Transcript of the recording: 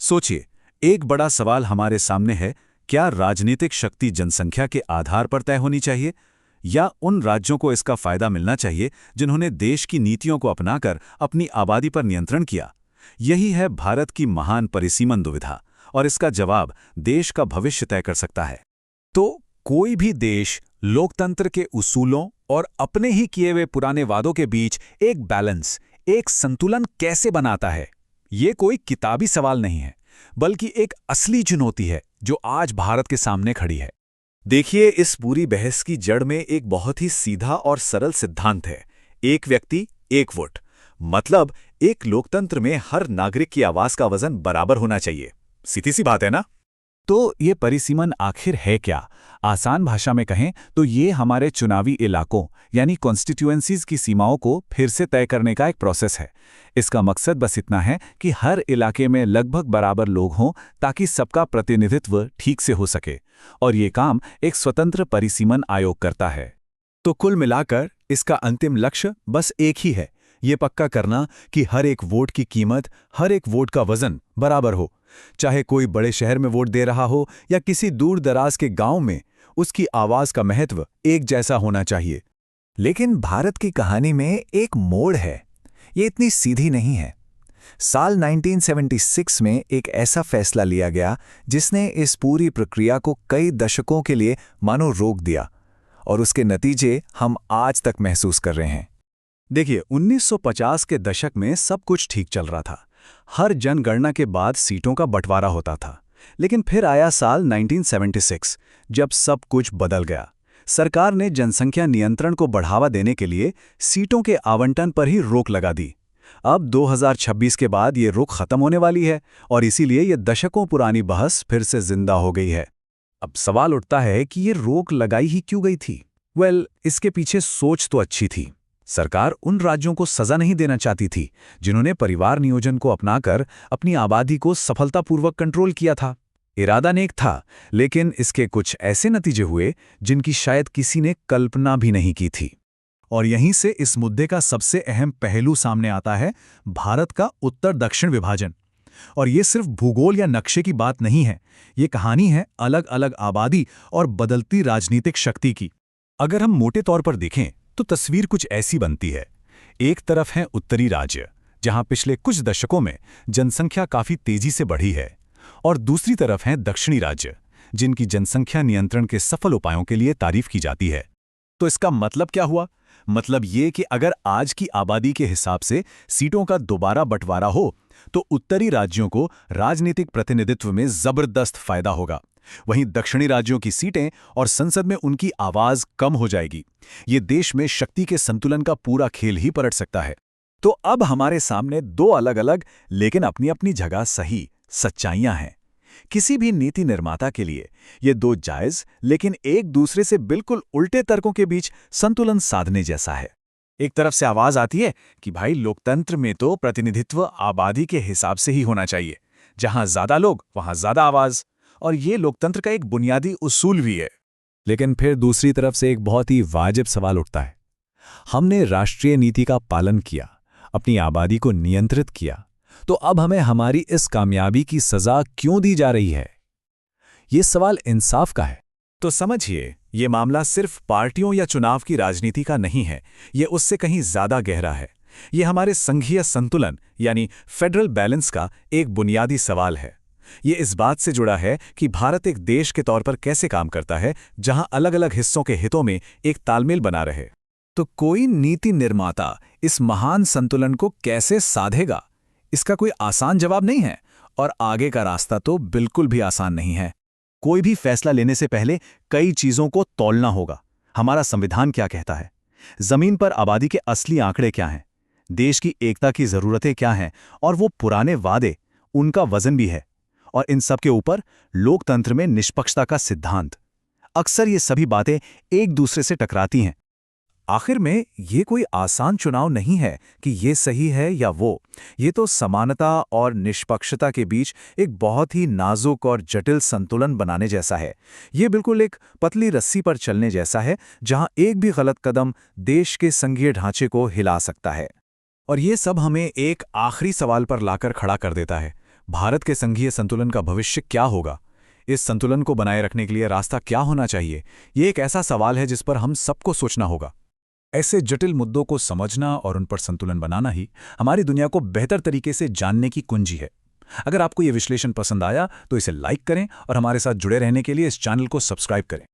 सोचिए, एक बड़ा सवाल हमारे सामने है, क्या राजनीतिक शक्ति जनसंख्या के आधार पर तय होनी चाहिए या उन राज्यों को इसका फायदा मिलना चाहिए जिन्होंने देश की नीतियों को अपनाकर अपनी आबादी पर नियंत्रण किया? यही है भारत की महान परिसीमन दुविधा, और इसका जवाब देश का भविष्य तय कर सकता है। तो कोई भी देश लोकतंत्र के उसूलों और अपने ही किए हुए पुराने वादों के बीच एक बैलेंस, एक संतुलन कैसे बनाता है? ये कोई किताबी सवाल नहीं है, बल्कि एक असली चुनौती है जो आज भारत के सामने खड़ी है। देखिए, इस पूरी बहस की जड़ में एक बहुत ही सीधा और सरल सिद्धांत है। एक व्यक्ति, एक वोट। मतलब एक लोकतंत्र में हर नागरिक की आवाज का वजन बराबर होना चाहिए। सीधी सी बात है ना? तो ये परिसीमन आखिर है क्या? आसान भाषा में कहें तो ये हमारे चुनावी इलाकों यानी कॉन्स्टिट्यूएंसीज की सीमाओं को फिर से तय करने का एक प्रोसेस है। इसका मकसद बस इतना है कि हर इलाके में लगभग बराबर लोग हों ताकि सबका प्रतिनिधित्व ठीक से हो सके, और ये काम एक स्वतंत्र परिसीमन आयोग करता है। तो कुल मिलाकर इसका अंतिम लक्ष्य बस एक ही है, ये पक्का करना कि हर एक वोट की कीमत, हर एक वोट का वजन बराबर हो। चाहे कोई बड़े शहर में वोट दे रहा हो या किसी दूर दराज के गांव में, उसकी आवाज का महत्व एक जैसा होना चाहिए। लेकिन भारत की कहानी में एक मोड़ है। ये इतनी सीधी नहीं है। साल 1976 में एक ऐसा फैसला लिया गया जिसने इस पूरी प्रक्रिया को कई दशकों के लिए मानो रोक दिया, और उसके नतीजे हम आज तक महसूस कर रहे हैं। देखिए, 1950 के दशक में सब कुछ ठीक चल रहा था। हर जनगणना के बाद सीटों का बंटवारा होता था। लेकिन फिर आया साल 1976, जब सब कुछ बदल गया। सरकार ने जनसंख्या नियंत्रण को बढ़ावा देने के लिए सीटों के आवंटन पर ही रोक लगा दी। अब 2026 के बाद ये रोक खत्म होने वाली है, और इसीलिए ये दशकों पुरानी बहस फिर से जिंदा हो गई है। अब सवाल उठता है कि ये रोक लगाई ही क्यों गई थी? इसके पीछे सोच तो अच्छी थी। सरकार उन राज्यों को सजा नहीं देना चाहती थी जिन्होंने परिवार नियोजन को अपनाकर अपनी आबादी को सफलतापूर्वक कंट्रोल किया था। इरादा नेक था, लेकिन इसके कुछ ऐसे नतीजे हुए जिनकी शायद किसी ने कल्पना भी नहीं की थी। और यहीं से इस मुद्दे का सबसे अहम पहलू सामने आता है, भारत का उत्तर दक्षिण विभाजन। और ये सिर्फ भूगोल या नक्शे की बात नहीं है, ये कहानी है अलग अलग आबादी और बदलती राजनीतिक शक्ति की। अगर हम मोटे तौर पर देखें तो तस्वीर कुछ ऐसी बनती है। एक तरफ है उत्तरी राज्य, जहां पिछले कुछ दशकों में जनसंख्या काफी तेजी से बढ़ी है, और दूसरी तरफ हैं दक्षिणी राज्य, जिनकी जनसंख्या नियंत्रण के सफल उपायों के लिए तारीफ की जाती है। तो इसका मतलब क्या हुआ? मतलब ये कि अगर आज की आबादी के हिसाब से सीटों का दोबारा बंटवारा हो तो उत्तरी राज्यों को राजनीतिक प्रतिनिधित्व में जबरदस्त फायदा होगा, वहीं दक्षिणी राज्यों की सीटें और संसद में उनकी आवाज कम हो जाएगी। ये देश में शक्ति के संतुलन का पूरा खेल ही पलट सकता है। तो अब हमारे सामने दो अलग अलग लेकिन अपनी अपनी जगह सही सच्चाइयां हैं। किसी भी नीति निर्माता के लिए ये दो जायज लेकिन एक दूसरे से बिल्कुल उल्टे तर्कों के बीच संतुलन साधने जैसा है। एक तरफ से आवाज आती है कि भाई लोकतंत्र में तो प्रतिनिधित्व आबादी के हिसाब से ही होना चाहिए, जहां ज्यादा लोग वहां ज्यादा आवाज, और ये लोकतंत्र का एक बुनियादी उसूल भी है। लेकिन फिर दूसरी तरफ से एक बहुत ही वाजिब सवाल उठता है। हमने राष्ट्रीय नीति का पालन किया, अपनी आबादी को नियंत्रित किया, तो अब हमें हमारी इस कामयाबी की सजा क्यों दी जा रही है? ये सवाल इंसाफ का है। तो समझिए, ये मामला सिर्फ पार्टियों या चुनाव की राजनीति का नहीं है, ये उससे कहीं ज्यादा गहरा है। ये हमारे संघीय संतुलन यानी फेडरल बैलेंस का एक बुनियादी सवाल है। ये इस बात से जुड़ा है कि भारत एक देश के तौर पर कैसे काम करता है, जहां अलग अलग हिस्सों के हितों में एक तालमेल बना रहे। तो कोई नीति निर्माता इस महान संतुलन को कैसे साधेगा? इसका कोई आसान जवाब नहीं है, और आगे का रास्ता तो बिल्कुल भी आसान नहीं है। कोई भी फैसला लेने से पहले कई चीजों को तौलना होगा। हमारा संविधान क्या कहता है? जमीन पर आबादी के असली आंकड़े क्या हैं? देश की एकता की जरूरतें क्या हैं? और वो पुराने वादे, उनका वजन भी है। और इन सब के ऊपर लोकतंत्र में निष्पक्षता का सिद्धांत। अक्सर ये सभी बातें एक दूसरे से टकराती हैं। आखिर में ये कोई आसान चुनाव नहीं है कि ये सही है या वो। ये तो समानता और निष्पक्षता के बीच एक बहुत ही नाजुक और जटिल संतुलन बनाने जैसा है। ये बिल्कुल एक पतली रस्सी पर चलने जैसा है, जहां एक भी गलत कदम देश के संघीय ढांचे को हिला सकता है। और ये सब हमें एक आखिरी सवाल पर लाकर खड़ा कर देता है। भारत के संघीय संतुलन का भविष्य क्या होगा? इस संतुलन को बनाए रखने के लिए रास्ता क्या होना चाहिए? ये एक ऐसा सवाल है जिस पर हम सबको सोचना होगा। ऐसे जटिल मुद्दों को समझना और उन पर संतुलन बनाना ही हमारी दुनिया को बेहतर तरीके से जानने की कुंजी है। अगर आपको ये विश्लेषण पसंद आया तो इसे लाइक करें और हमारे साथ जुड़े रहने के लिए इस चैनल को सब्सक्राइब करें।